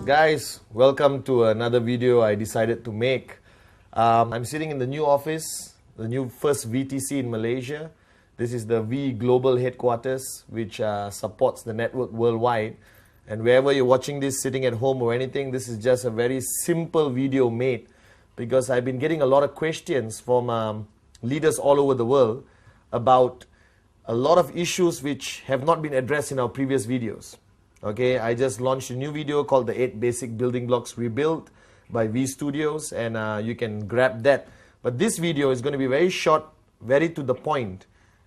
Guys, welcome to another video I decided to make. I'm sitting in the new office, the new first VTC in Malaysia. This is the V Global Headquarters, which supports the network worldwide. And wherever you're watching this, sitting at home or anything, this is just a very simple video made because I've been getting a lot of questions from leaders all over the world about a lot of issues which have not been addressed in our previous videos. Okay, I just launched a new video called the 8 Basic Building Blocks Rebuilt by V Studios, and you can grab that. But this video is going to be very short, very to the point,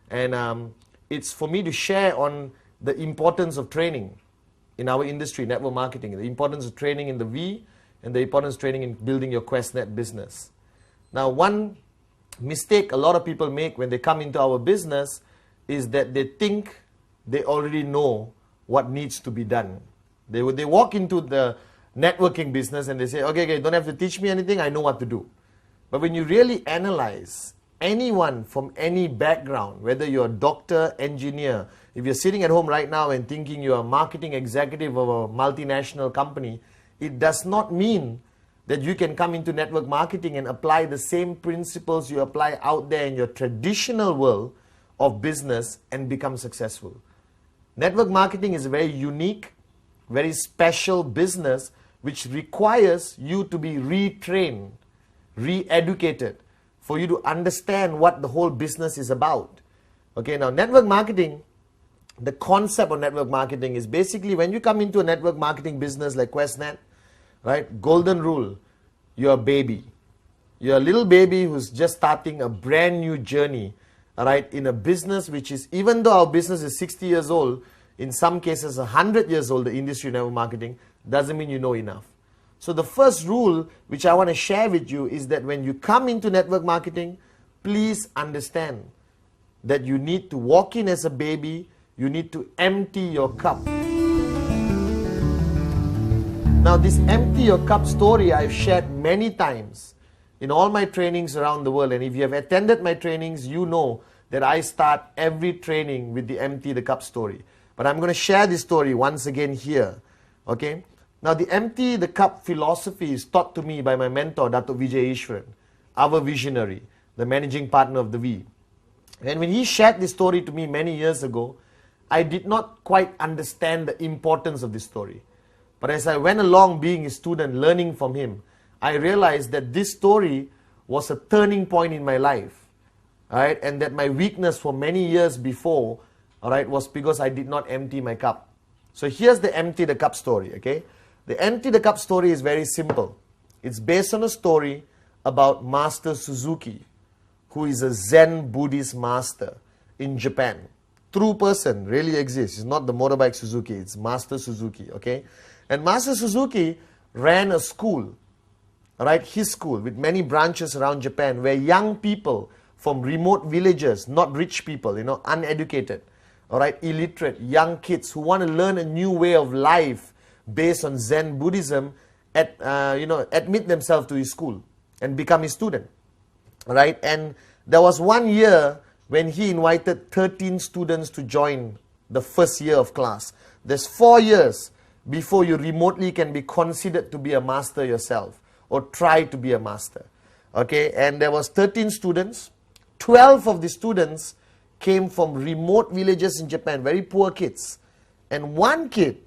and it's for me to share on the importance of training in our industry, network marketing, the importance of training in the V, and the importance of training in building your QuestNet business. Now, one mistake a lot of people make when they come into our business is that they think they already know what needs to be done. They walk into the networking business and they say, okay, don't have to teach me anything, I know what to do. But when you really analyze anyone from any background, whether you're a doctor, engineer, if you're sitting at home right now and thinking you're a marketing executive of a multinational company, it does not mean that you can come into network marketing and apply the same principles you apply out there in your traditional world of business and become successful. Network marketing is a very unique, very special business which requires you to be retrained, re-educated, for you to understand what the whole business is about. Okay, now network marketing, the concept of network marketing is basically when you come into a network marketing business like QuestNet, right, golden rule, you're a baby. You're a little baby who's just starting a brand new journey, all right, in a business which is, even though our business is 60 years old, in some cases 100 years old, the industry of network marketing, doesn't mean you know enough. So the first rule which I want to share with you is that when you come into network marketing, please understand that you need to walk in as a baby, you need to empty your cup. Now this empty your cup story I've shared many times in all my trainings around the world, and if you have attended my trainings, you know that I start every training with the empty the cup story. But I'm going to share this story once again here. Okay? Now the empty the cup philosophy is taught to me by my mentor, Dato' Vijay Ishwaran, our visionary, the managing partner of the V. And when he shared this story to me many years ago, I did not quite understand the importance of this story. But as I went along being a student, learning from him, I realized that this story was a turning point in my life, right? And that my weakness for many years before, all right, was because I did not empty my cup. So here's the empty the cup story, okay? The empty the cup story is very simple. It's based on a story about Master Suzuki, who is a Zen Buddhist master in Japan. True person, really exists. It's not the motorbike Suzuki, it's Master Suzuki, okay? And Master Suzuki ran a school, all right, his school with many branches around Japan where young people from remote villages, not rich people, uneducated, all right, illiterate, young kids who want to learn a new way of life based on Zen Buddhism, admit themselves to his school and become his student, all right? And there was one year when he invited 13 students to join the first year of class. There's 4 years before you remotely can be considered to be a master yourself or try to be a master. Okay, and there was 13 students. 12 of the students came from remote villages in Japan, very poor kids. And one kid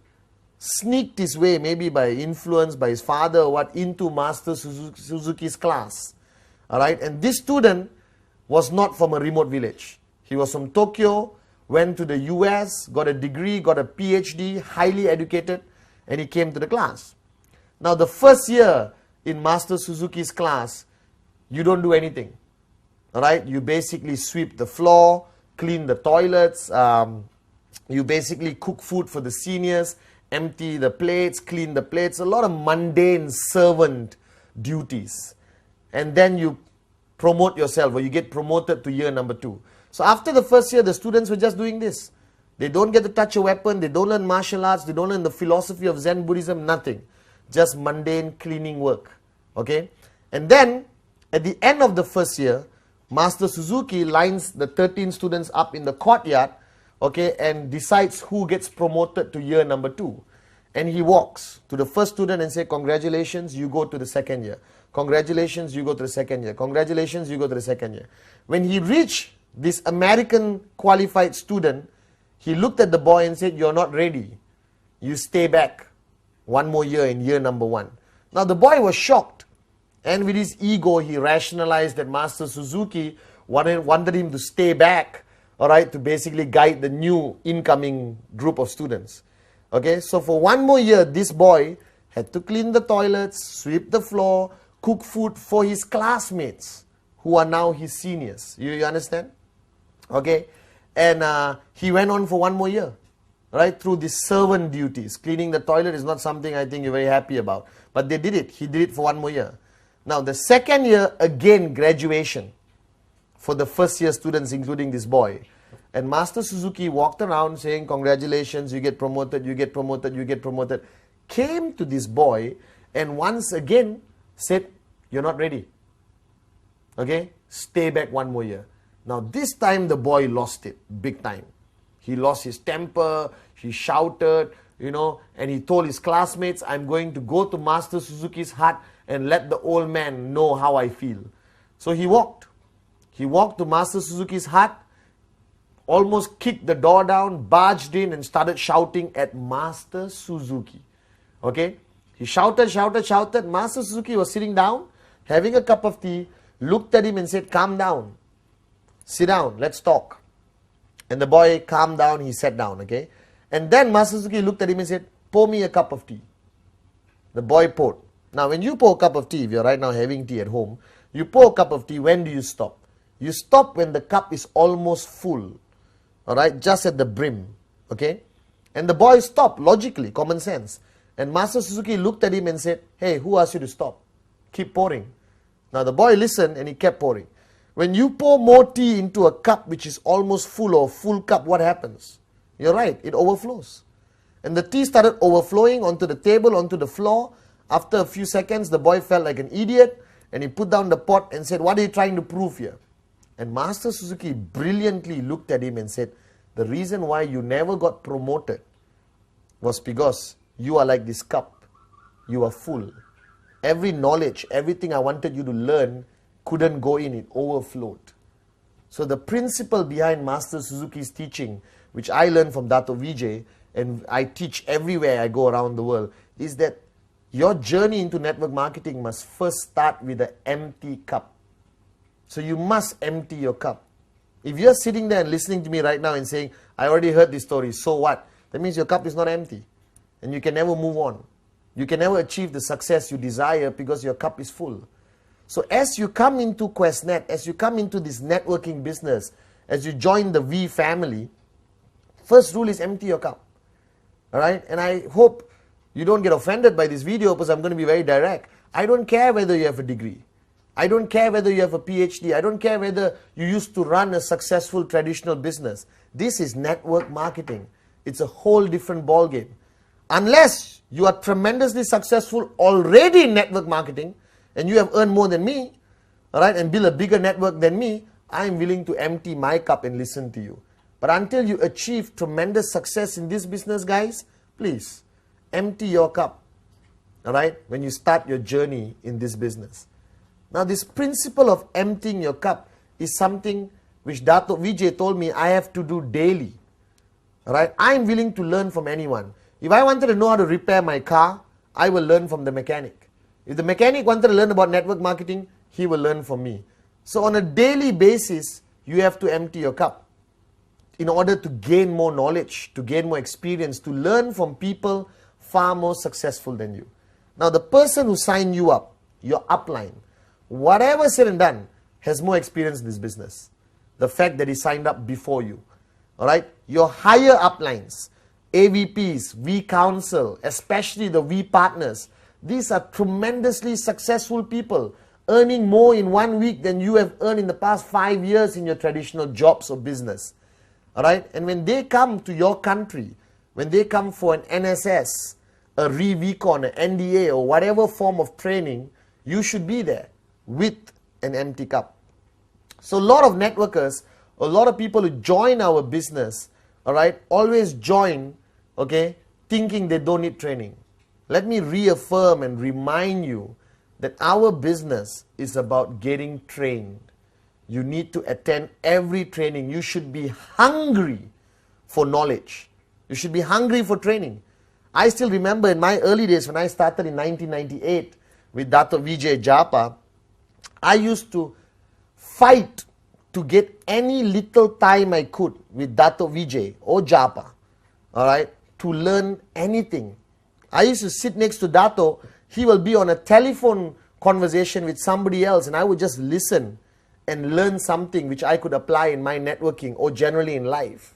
sneaked his way, maybe by influence by his father or what, into Master Suzuki's class. All right, and this student was not from a remote village. He was from Tokyo, went to the US, got a degree, got a PhD, highly educated, and he came to the class. Now the first year in Master Suzuki's class, you don't do anything. All right, you basically sweep the floor, clean the toilets, you basically cook food for the seniors, empty the plates, clean the plates, a lot of mundane servant duties. And then you promote yourself, or you get promoted to year number 2. So after the first year, the students were just doing this. They don't get to touch a weapon, they don't learn martial arts, they don't learn the philosophy of Zen Buddhism, nothing. Just mundane cleaning work. Okay? And then, at the end of the first year, Master Suzuki lines the 13 students up in the courtyard, okay, and decides who gets promoted to year number 2. And he walks to the first student and say, congratulations, you go to the second year. Congratulations, you go to the second year. Congratulations, you go to the second year. When he reached this American qualified student, he looked at the boy and said, you're not ready. You stay back one more year in year number 1. Now the boy was shocked. And with his ego, he rationalized that Master Suzuki wanted him to stay back, all right, to basically guide the new incoming group of students. Okay, so for one more year, this boy had to clean the toilets, sweep the floor, cook food for his classmates who are now his seniors. You understand? Okay, and he went on for one more year, right, through these servant duties. Cleaning the toilet is not something I think you're very happy about, but they did it. He did it for one more year. Now, the second year, again, graduation for the first year students, including this boy. And Master Suzuki walked around saying, congratulations, you get promoted, you get promoted, you get promoted. Came to this boy and once again said, you're not ready. Okay, stay back one more year. Now this time the boy lost it, big time. He lost his temper, he shouted, and he told his classmates, I'm going to go to Master Suzuki's hut and let the old man know how I feel. So he walked. He walked to Master Suzuki's hut, almost kicked the door down, barged in and started shouting at Master Suzuki. Okay? He shouted. Master Suzuki was sitting down, having a cup of tea, looked at him and said, calm down. Sit down, let's talk. And the boy calmed down, he sat down, okay? And then Master Suzuki looked at him and said, pour me a cup of tea. The boy poured. Now, when you pour a cup of tea, if you're right now having tea at home, you pour a cup of tea, when do you stop? You stop when the cup is almost full. Alright, just at the brim, okay? And the boy stopped, logically, common sense. And Master Suzuki looked at him and said, hey, who asked you to stop? Keep pouring. Now the boy listened and he kept pouring. When you pour more tea into a cup which is almost full or full cup, what happens? You're right, it overflows. And the tea started overflowing onto the table, onto the floor. After a few seconds, the boy felt like an idiot and he put down the pot and said, what are you trying to prove here? And Master Suzuki brilliantly looked at him and said, the reason why you never got promoted was because you are like this cup. You are full. Every knowledge, everything I wanted you to learn couldn't go in, it overflowed. So the principle behind Master Suzuki's teaching, which I learned from Dato Vijay, and I teach everywhere I go around the world, is that your journey into network marketing must first start with an empty cup. So you must empty your cup. If you're sitting there and listening to me right now and saying, I already heard this story, so what? That means your cup is not empty. And you can never move on. You can never achieve the success you desire because your cup is full. So as you come into QuestNet, as you come into this networking business, as you join the V family, first rule is empty your cup. Alright? And I hope you don't get offended by this video because I'm going to be very direct. I don't care whether you have a degree. I don't care whether you have a PhD. I don't care whether you used to run a successful traditional business. This is network marketing. It's a whole different ballgame. Unless you are tremendously successful already in network marketing and you have earned more than me, all right, and build a bigger network than me, I am willing to empty my cup and listen to you. But until you achieve tremendous success in this business, guys, please empty your cup, all right, when you start your journey in this business. Now, this principle of emptying your cup is something which Dato Vijay told me I have to do daily. Right? I'm willing to learn from anyone. If I wanted to know how to repair my car, I will learn from the mechanic. If the mechanic wanted to learn about network marketing, he will learn from me. So on a daily basis, you have to empty your cup in order to gain more knowledge, to gain more experience, to learn from people far more successful than you. Now, the person who signed you up, your upline, whatever said and done, has more experience in this business. The fact that he signed up before you. Alright? Your higher uplines, AVPs, V Council, especially the V partners, these are tremendously successful people, earning more in 1 week than you have earned in the past 5 years in your traditional jobs or business. Alright? And when they come to your country, when they come for an NSS, a ReVcon, an NDA, or whatever form of training, you should be there with an empty cup. So a lot of networkers, a lot of people who join our business, all right, always join, okay, thinking they don't need training. Let me reaffirm and remind you that our business is about getting trained. You need to attend every training. You should be hungry for knowledge. You should be hungry for training. I still remember in my early days when I started in 1998 with Dato Vijay Japa, I used to fight to get any little time I could with Dato Vijay or Japa, all right, to learn anything. I used to sit next to Dato. He will be on a telephone conversation with somebody else, and I would just listen and learn something which I could apply in my networking or generally in life.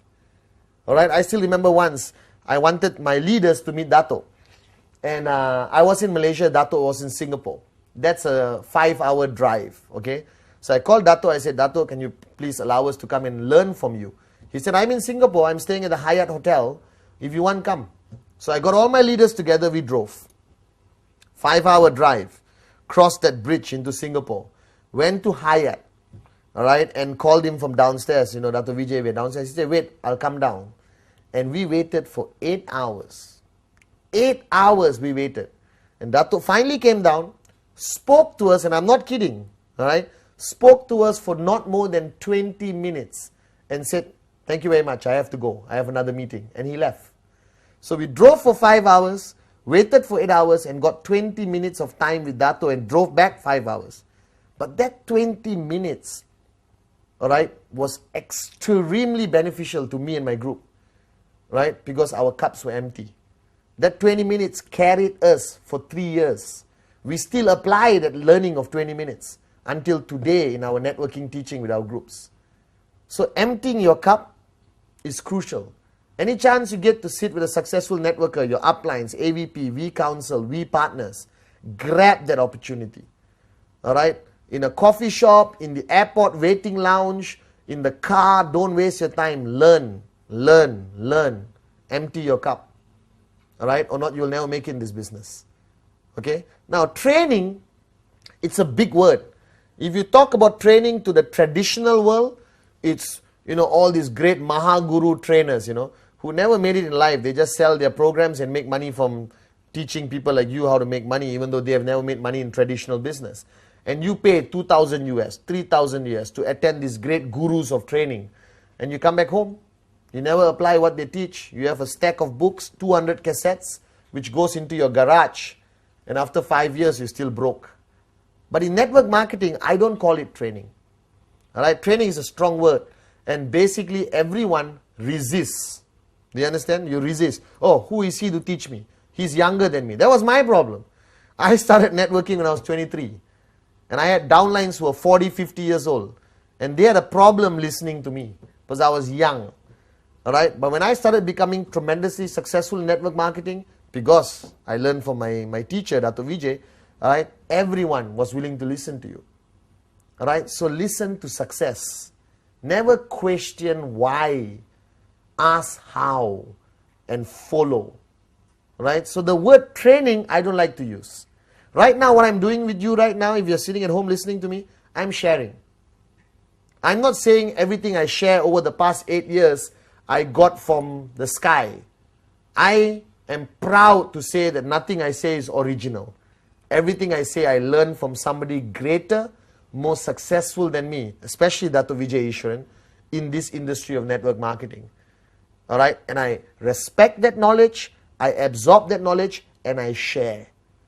All right, I still remember once I wanted my leaders to meet Dato, and I was in Malaysia, Dato was in Singapore. That's a 5-hour drive, okay? So I called Dato, I said, Dato, can you please allow us to come and learn from you? He said, I'm in Singapore, I'm staying at the Hyatt Hotel, if you want, come. So I got all my leaders together, we drove. 5-hour drive, crossed that bridge into Singapore, went to Hyatt, all right, and called him from downstairs, Dato Vijay, we're downstairs. He said, wait, I'll come down. And we waited for 8 hours. 8 hours we waited. And Dato finally came down, spoke to us, and I'm not kidding, all right, spoke to us for not more than 20 minutes and said, thank you very much, I have to go, I have another meeting. And he left. So we drove for 5 hours, waited for 8 hours, and got 20 minutes of time with Dato and drove back 5 hours. But that 20 minutes, all right, was extremely beneficial to me and my group, right, because our cups were empty. That 20 minutes carried us for 3 years. We still apply that learning of 20 minutes until today in our networking teaching with our groups. So emptying your cup is crucial. Any chance you get to sit with a successful networker, your uplines, AVP, V Council, V Partners, grab that opportunity. All right? In a coffee shop, in the airport waiting lounge, in the car, don't waste your time. Learn, learn, learn. Empty your cup. All right? Or not, you'll never make it in this business. Okay? Now, training, it's a big word. If you talk about training to the traditional world, it's, all these great Mahaguru trainers, who never made it in life. They just sell their programs and make money from teaching people like you how to make money, even though they have never made money in traditional business. And you pay 2,000 US, 3,000 US to attend these great gurus of training. And you come back home, you never apply what they teach. You have a stack of books, 200 cassettes, which goes into your garage. And after 5 years, you're still broke. But in network marketing, I don't call it training. All right, training is a strong word. And basically, everyone resists. Do you understand? You resist. Oh, who is he to teach me? He's younger than me. That was my problem. I started networking when I was 23. And I had downlines who were 40, 50 years old. And they had a problem listening to me because I was young. All right? But when I started becoming tremendously successful in network marketing, because I learned from my teacher, Dato Vijay, all right, everyone was willing to listen to you. All right? So listen to success. Never question why. Ask how and follow. Right? So the word training, I don't like to use. Right now, what I'm doing with you right now, if you're sitting at home listening to me, I'm sharing. I'm not saying everything I share over the past 8 years I got from the sky. I am proud to say that nothing I say is original. Everything I say I learned from somebody greater, more successful than me, especially Dato Vijay Ishwaran, in this industry of network marketing. All right? And I respect that knowledge, I absorb that knowledge, and I share.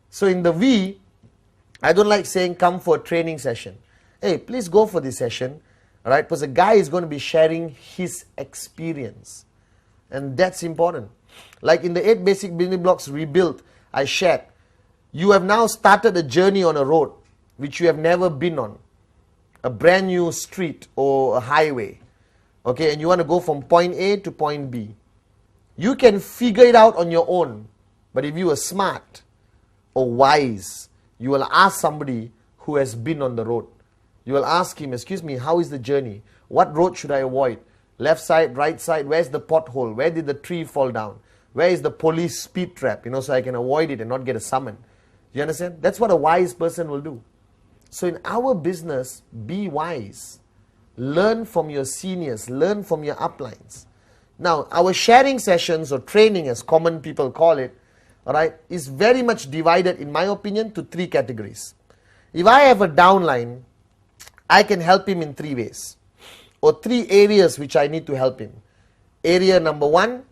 So in the V, I don't like saying come for a training session. Hey, please go for this session. All right? Because a guy is going to be sharing his experience. And that's important. Like in the 8 basic building blocks rebuilt, I shared. You have now started a journey on a road which you have never been on. A brand new street or a highway. Okay, and you want to go from point A to point B. You can figure it out on your own. But if you are smart or wise, you will ask somebody who has been on the road. You will ask him, excuse me, how is the journey? What road should I avoid? Left side, right side, where's the pothole? Where did the tree fall down? Where is the police speed trap? So I can avoid it and not get a summon. You understand? That's what a wise person will do. So in our business, be wise. Learn from your seniors. Learn from your uplines. Now, our sharing sessions or training, as common people call it, all right, is very much divided, in my opinion, to 3 categories. If I have a downline, I can help him in 3 ways, or 3 areas which I need to help him. Area number 1,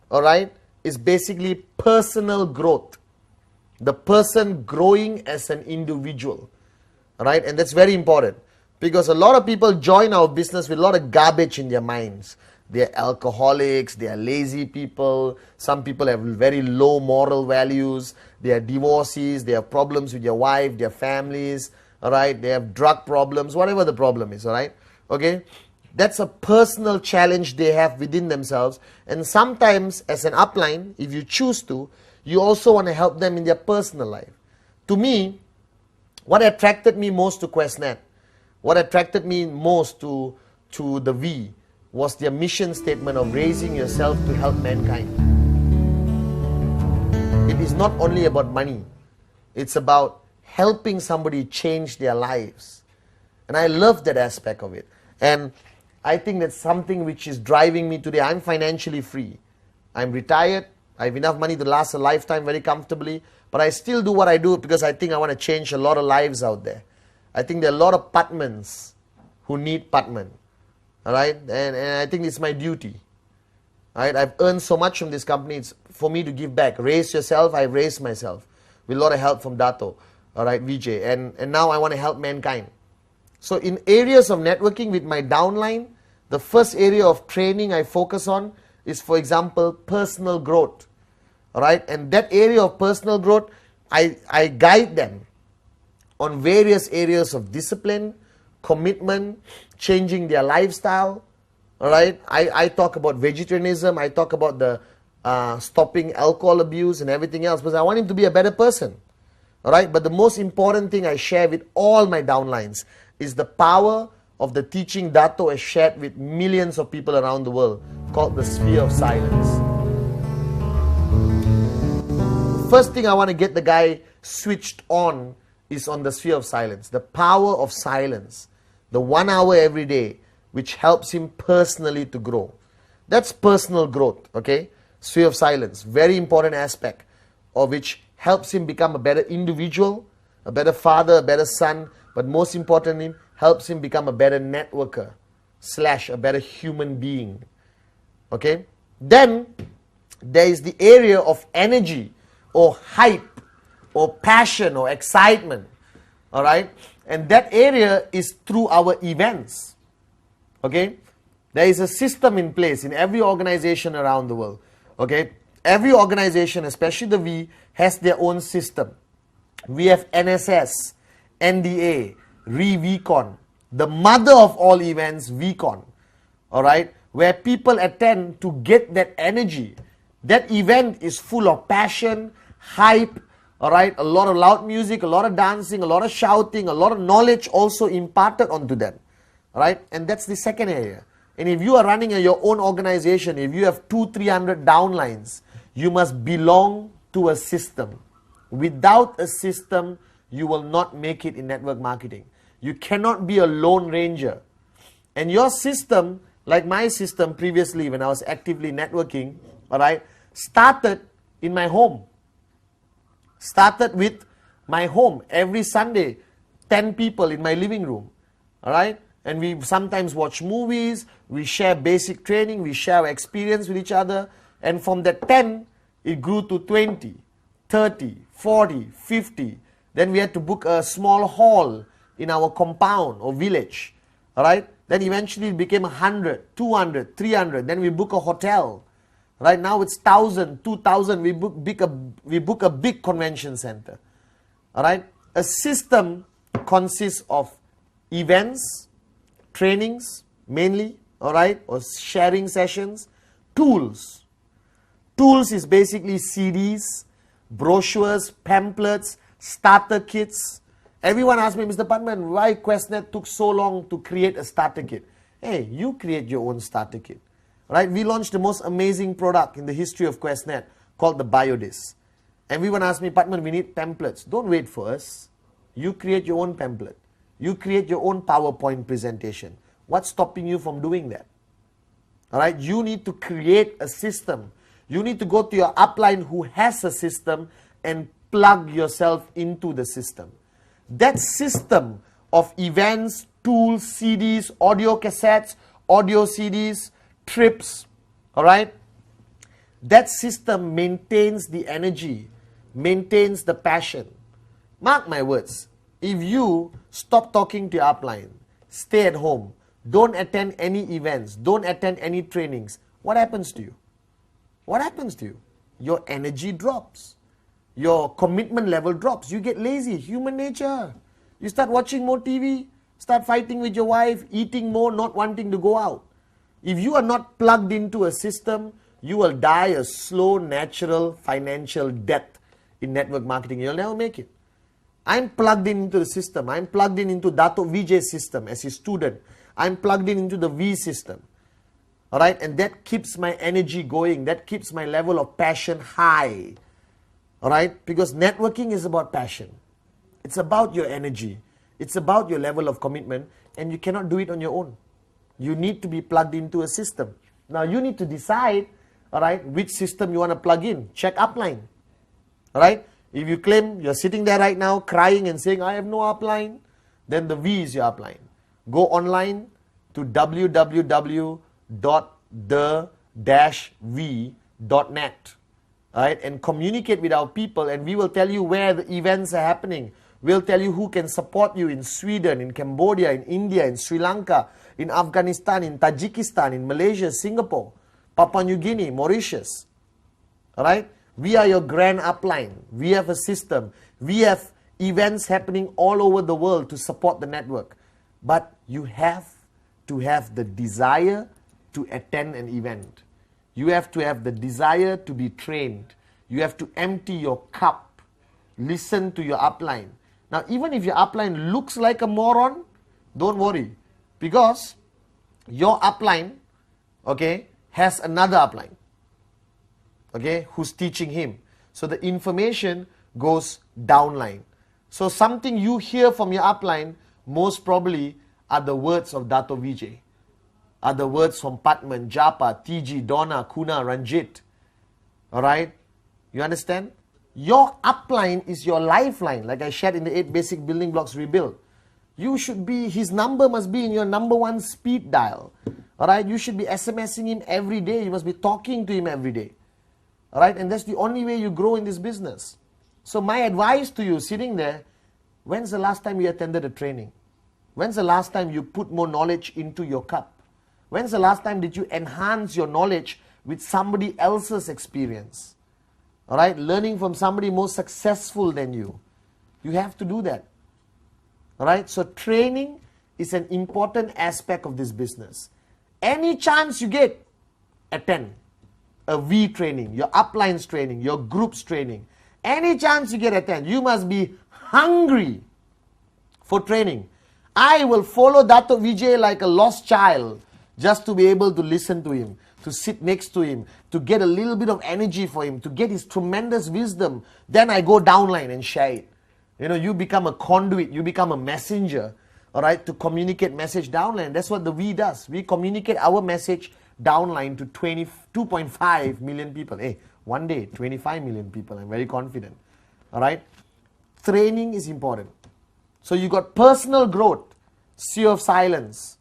all right, is basically personal growth. The person growing as an individual, all right, and that's very important because a lot of people join our business with a lot of garbage in their minds. They are alcoholics, they are lazy people, some people have very low moral values, they are divorcees, they have problems with their wife, their families, all right, they have drug problems, whatever the problem is, all right, okay. That's a personal challenge they have within themselves, and sometimes as an upline, if you choose to, you also want to help them in their personal life. To me, what attracted me most to QuestNet, what attracted me most to the V, was their mission statement of raising yourself to help mankind. It is not only about money, it's about helping somebody change their lives. And I love that aspect of it. And I think that's something which is driving me today. I'm financially free. I'm retired. I have enough money to last a lifetime very comfortably. But I still do what I do because I think I want to change a lot of lives out there. I think there are a lot of Patmans who need Patman. All right, and I think it's my duty. All right, I've earned so much from this company. It's for me to give back. Raise yourself. I've raised myself with a lot of help from Dato. All right, Vijay, and now I want to help mankind. So in areas of networking with my downline, the first area of training I focus on is, for example, personal growth. All right, and that area of personal growth, I guide them on various areas of discipline, commitment, changing their lifestyle. All right, I talk about vegetarianism, I talk about the stopping alcohol abuse and everything else, because I want him to be a better person. All right, but the most important thing I share with all my downlines is the power of the teaching Dato has shared with millions of people around the world, called the sphere of silence. The first thing I want to get the guy switched on is on the sphere of silence, the power of silence. The 1 hour every day, which helps him personally to grow. That's personal growth, okay? Sphere of silence, very important aspect of which helps him become a better individual, a better father, a better son, but most importantly, helps him become a better networker / a better human being, okay? Then, there is the area of energy or hype or passion or excitement, all right? And that area is through our events, okay? There is a system in place in every organization around the world, okay? Every organization, especially the V, has their own system. We have NSS, NDA, VCon, the mother of all events, VCon, all right? Where people attend to get that energy. That event is full of passion, hype, all right, a lot of loud music, a lot of dancing, a lot of shouting, a lot of knowledge also imparted onto them, all right? And that's the second area. And if you are running your own organization, if you have 200-300 downlines, you must belong to a system. Without a system, you will not make it in network marketing. You cannot be a lone ranger. And your system, like my system previously when I was actively networking, all right, started in my home. Started with my home. Every Sunday, 10 people in my living room. All right? And we sometimes watch movies, we share basic training, we share our experience with each other. And from that 10, it grew to 20, 30, 40, 50. Then we had to book a small hall in our compound or village. All right? Then eventually it became 100, 200, 300. Then we book a hotel. Right now it's 1,000, 2,000. We book a big convention center. All right. A system consists of events, trainings mainly. All right, or sharing sessions, tools. Tools is basically CDs, brochures, pamphlets, starter kits. Everyone asks me, Mr. Patman, why QuestNet took so long to create a starter kit? Hey, you create your own starter kit. Right? We launched the most amazing product in the history of QuestNet called the BioDis. Everyone asks me, Patman, we need pamphlets. Don't wait for us. You create your own pamphlet. You create your own PowerPoint presentation. What's stopping you from doing that? All right, you need to create a system. You need to go to your upline who has a system and plug yourself into the system. That system of events, tools, CDs, audio cassettes, audio CDs, trips, all right, that system maintains the energy, maintains the passion. Mark my words, if you stop talking to your upline, stay at home, don't attend any events, don't attend any trainings, what happens to you? What happens to you? Your energy drops. Your commitment level drops. You get lazy, human nature. You start watching more TV, start fighting with your wife, eating more, not wanting to go out. If you are not plugged into a system, you will die a slow, natural, financial death in network marketing. You'll never make it. I'm plugged into the system. I'm plugged into Dato Vijay's system as his student. I'm plugged into the V system. All right, and that keeps my energy going. That keeps my level of passion high. All right, because networking is about passion. It's about your energy. It's about your level of commitment, and you cannot do it on your own. You need to be plugged into a system. Now, you need to decide, all right, which system you want to plug in. Check upline. All right, if you claim you're sitting there right now crying and saying, I have no upline, then the V is your upline. Go online to www.the-v.net. Right, and communicate with our people, and we will tell you where the events are happening. We'll tell you who can support you in Sweden, in Cambodia, in India, in Sri Lanka, in Afghanistan, in Tajikistan, in Malaysia, Singapore, Papua New Guinea, Mauritius. All right, we are your grand upline. We have a system. We have events happening all over the world to support the network. But you have to have the desire to attend an event. You have to have the desire to be trained. You have to empty your cup. Listen to your upline. Now, even if your upline looks like a moron, don't worry. Because your upline, okay, has another upline, okay, who's teaching him. So the information goes downline. So something you hear from your upline, most probably are the words of Dato Vijay. Are the words from Patman, Japa, TG, Donna, Kuna, Ranjit. Alright? You understand? Your upline is your lifeline, like I shared in the 8 basic building blocks rebuild. You should be, his number must be in your number 1 speed dial. Alright? You should be SMSing him every day. You must be talking to him every day. Alright? And that's the only way you grow in this business. So my advice to you sitting there, when's the last time you attended a training? When's the last time you put more knowledge into your cup? When's the last time did you enhance your knowledge with somebody else's experience? All right, learning from somebody more successful than you. You have to do that. All right, so training is an important aspect of this business. Any chance you get, attend a V training, your uplines training, your groups training. Any chance you get, attend. You must be hungry for training. I will follow Dato Vijay like a lost child, just to be able to listen to him, to sit next to him, to get a little bit of energy for him, to get his tremendous wisdom. Then I go downline and share it. You know, you become a conduit, you become a messenger, all right, to communicate message downline. That's what the V does. We communicate our message downline to 2.5 million people. Hey, one day, 25 million people. I'm very confident. All right. Training is important. So you got personal growth, sea of silence,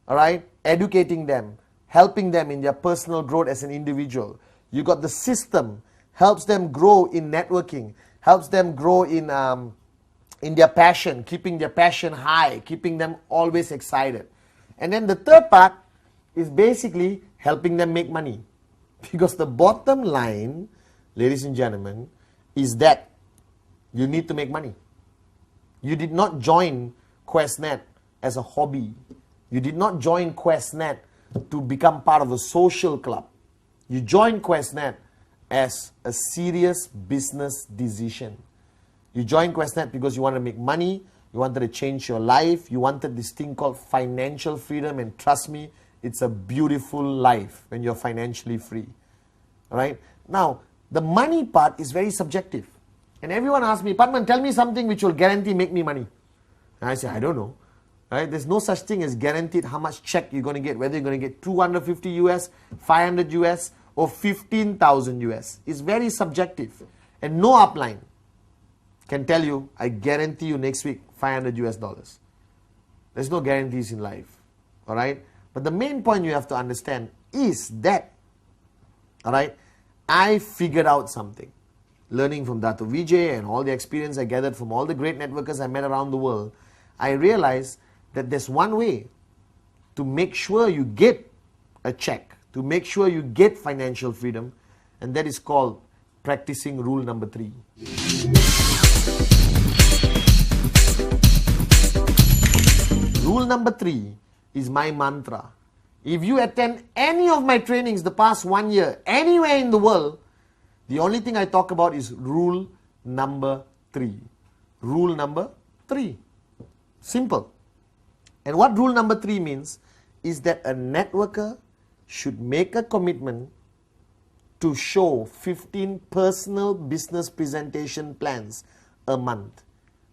all right, educating them, helping them in their personal growth as an individual. You got the system, helps them grow in networking, helps them grow in their passion, keeping their passion high, keeping them always excited. And then the third part is basically helping them make money. Because the bottom line, ladies and gentlemen, is that you need to make money. You did not join QuestNet as a hobby. You did not join QuestNet to become part of a social club. You joined QuestNet as a serious business decision. You joined QuestNet because you wanted to make money, you wanted to change your life, you wanted this thing called financial freedom, and trust me, it's a beautiful life when you're financially free. All right? Now, the money part is very subjective. And everyone asks me, Padman, tell me something which will guarantee make me money. And I say, I don't know. Right? There's no such thing as guaranteed how much check you're going to get, whether you're going to get 250 US, 500 US, or 15,000 US. It's very subjective. And no upline can tell you, I guarantee you next week 500 US dollars. There's no guarantees in life. Alright? But the main point you have to understand is that, alright, I figured out something. Learning from Dato Vijay and all the experience I gathered from all the great networkers I met around the world, I realized that there's one way to make sure you get a check, to make sure you get financial freedom, and that is called practicing rule number 3. Rule number 3 is my mantra. If you attend any of my trainings the past 1 year, anywhere in the world, the only thing I talk about is rule number 3. Rule number 3. Simple. And what rule number 3 means is that a networker should make a commitment to show 15 personal business presentation plans a month.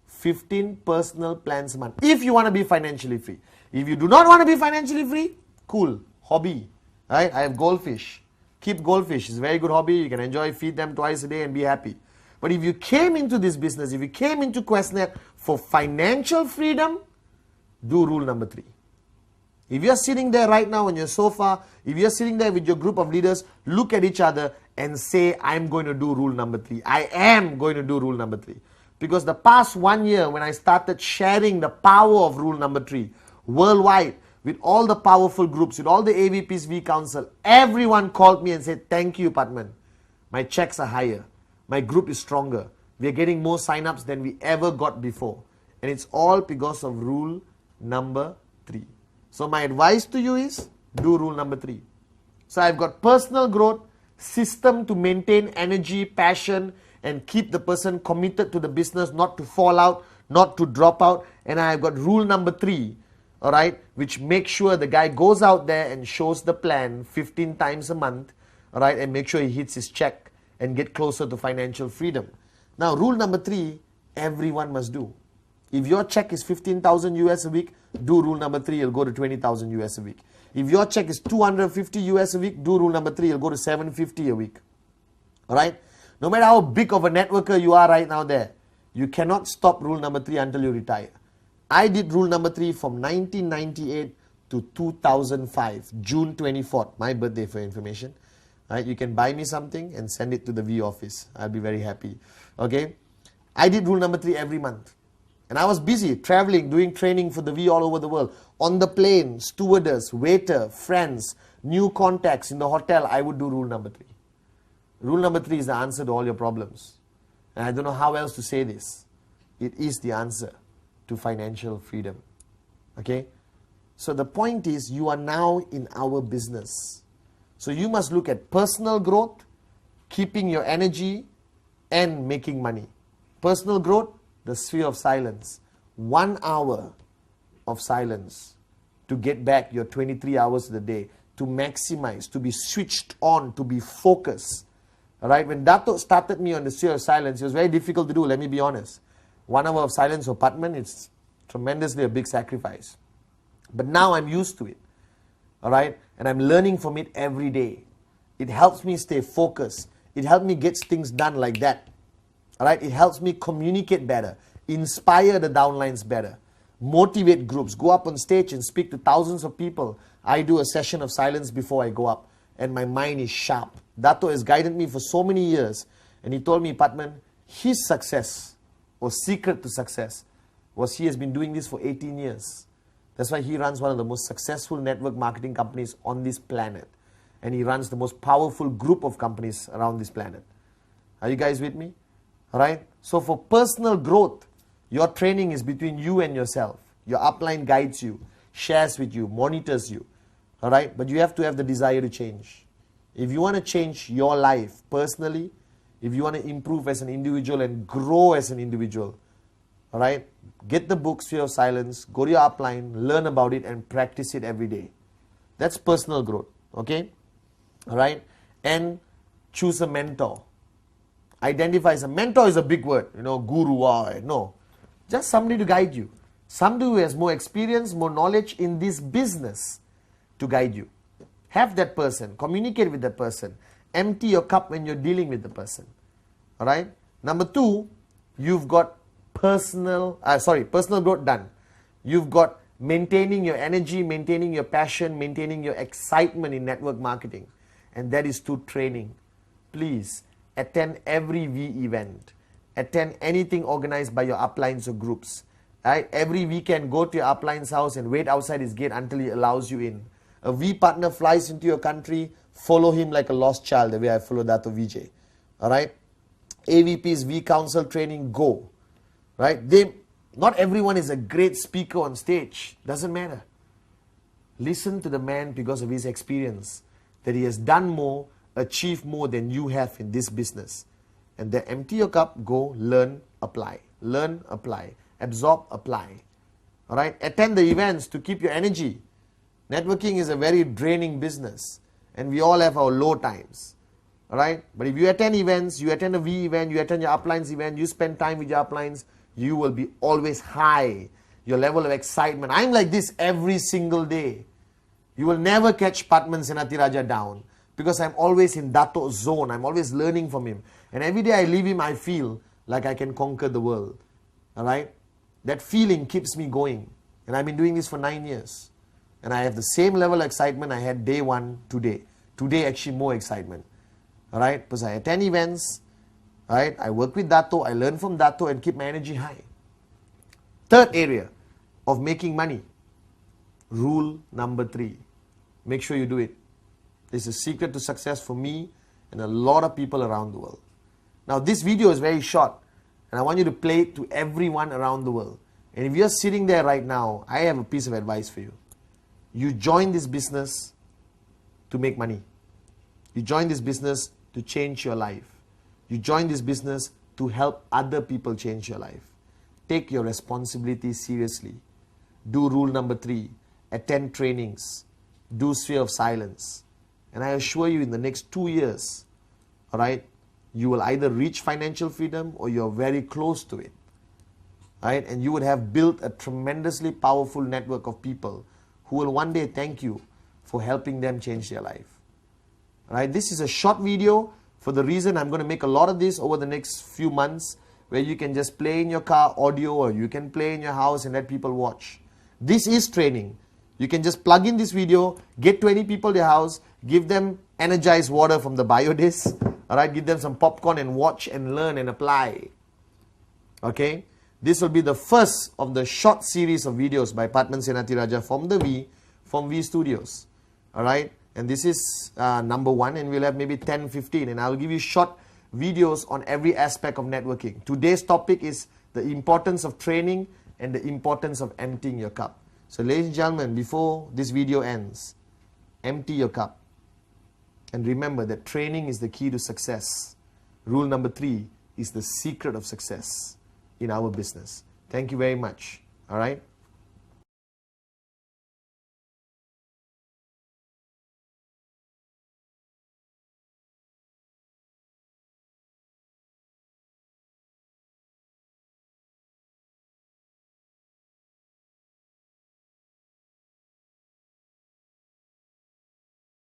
15 personal plans a month. If you want to be financially free. If you do not want to be financially free, cool. Hobby. Right? I have goldfish. Keep goldfish. It's a very good hobby. You can enjoy, feed them twice a day and be happy. But if you came into this business, if you came into Questnet for financial freedom, do rule number 3. If you're sitting there right now on your sofa, if you're sitting there with your group of leaders, look at each other and say, I'm going to do rule number 3. I am going to do rule number 3. Because the past 1 year when I started sharing the power of rule number 3 worldwide, with all the powerful groups, with all the AVPs V Council, everyone called me and said, thank you, Patman. My checks are higher. My group is stronger. We are getting more sign-ups than we ever got before. And it's all because of rule number 3. So my advice to you is, do rule number 3. So I've got personal growth, system to maintain energy, passion, and keep the person committed to the business, not to fall out, not to drop out. And I've got rule number 3. Alright, which makes sure the guy goes out there and shows the plan 15 times a month, alright, and make sure he hits his check and get closer to financial freedom. Now, rule number 3, everyone must do. If your check is 15,000 US a week, do rule number 3, you'll go to 20,000 US a week. If your check is 250 US a week, do rule number 3, you'll go to 750 a week. Alright, no matter how big of a networker you are right now there, you cannot stop rule number 3 until you retire. I did rule number 3 from 1998 to 2005, June 24th, my birthday for information. Right, you can buy me something and send it to the V office. I'll be very happy. Okay, I did rule number 3 every month. And I was busy traveling, doing training for the V all over the world. On the plane, stewardess, waiter, friends, new contacts in the hotel, I would do rule number 3. Rule number 3 is the answer to all your problems. And I don't know how else to say this. It is the answer to financial freedom. Okay? So the point is, you are now in our business. So you must look at personal growth, keeping your energy, and making money. Personal growth, the sphere of silence. 1 hour of silence to get back your 23 hours of the day, to maximize, to be switched on, to be focused. Alright, when Dato started me on the sphere of silence, it was very difficult to do, let me be honest. 1 hour of silence for Patman, it's tremendously a big sacrifice. But now I'm used to it. Alright? And I'm learning from it every day. It helps me stay focused. It helps me get things done like that. Alright? It helps me communicate better. Inspire the downlines better. Motivate groups. Go up on stage and speak to thousands of people. I do a session of silence before I go up. And my mind is sharp. Dato has guided me for so many years. And he told me, Patman, his success, or secret to success, was he has been doing this for 18 years. That's why he runs one of the most successful network marketing companies on this planet. And he runs the most powerful group of companies around this planet. Are you guys with me? Alright? So for personal growth, your training is between you and yourself. Your upline guides you, shares with you, monitors you. Alright? But you have to have the desire to change. If you want to change your life personally, if you want to improve as an individual and grow as an individual, alright, get the book Sphere of Silence, go to your upline, learn about it and practice it every day. That's personal growth, okay? Alright? And choose a mentor. Identify as a mentor is a big word, guru or no. Just somebody to guide you. Somebody who has more experience, more knowledge in this business to guide you. Have that person, communicate with that person. Empty your cup when you're dealing with the person. Alright? Number 2, you've got personal growth done. You've got maintaining your energy, maintaining your passion, maintaining your excitement in network marketing. And that is through training. Please attend every V event. Attend anything organized by your uplines or groups. Right? Every weekend, go to your upline's house and wait outside his gate until he allows you in. A V partner flies into your country, follow him like a lost child, the way I follow that of VJ. Alright? AVP's V Council training, go. Right? Not everyone is a great speaker on stage. Doesn't matter. Listen to the man because of his experience. That he has done more, achieved more than you have in this business. And then empty your cup, go, learn, apply. Learn, apply. Absorb, apply. Alright? Attend the events to keep your energy. Networking is a very draining business. And we all have our low times. Alright? But if you attend events, you attend a V event, you attend your uplines event, you spend time with your uplines, you will be always high. Your level of excitement. I'm like this every single day. You will never catch Patman Senatiraja down. Because I'm always in Dato zone. I'm always learning from him. And every day I leave him, I feel like I can conquer the world. Alright? That feeling keeps me going. And I've been doing this for 9 years. And I have the same level of excitement I had day 1 today. Today actually more excitement. Alright? Because I attend events. Alright? I work with Dato. I learn from Dato and keep my energy high. Third area of making money. Rule number 3. Make sure you do it. This is a secret to success for me and a lot of people around the world. Now this video is very short and I want you to play it to everyone around the world. And if you're sitting there right now, I have a piece of advice for you. You join this business to make money. You join this business to change your life. You join this business to help other people change your life. Take your responsibility seriously. Do rule number 3. Attend trainings. Do sphere of silence. And I assure you in the next 2 years, alright, you will either reach financial freedom or you're very close to it. Right? And you would have built a tremendously powerful network of people who will one day thank you for helping them change their life. Right? This is a short video for the reason I'm going to make a lot of this over the next few months where you can just play in your car audio or you can play in your house and let people watch. This is training. You can just plug in this video, get 20 people to your house, give them energized water from the biodis, alright, give them some popcorn and watch and learn and apply. Okay? This will be the first of the short series of videos by Patman Senatiraja from V Studios. Alright? And this is number 1 and we'll have maybe 10, 15 and I'll give you short videos on every aspect of networking. Today's topic is the importance of training and the importance of emptying your cup. So ladies and gentlemen, before this video ends, empty your cup. And remember that training is the key to success. Rule number 3 is the secret of success in our business. Thank you very much. Alright?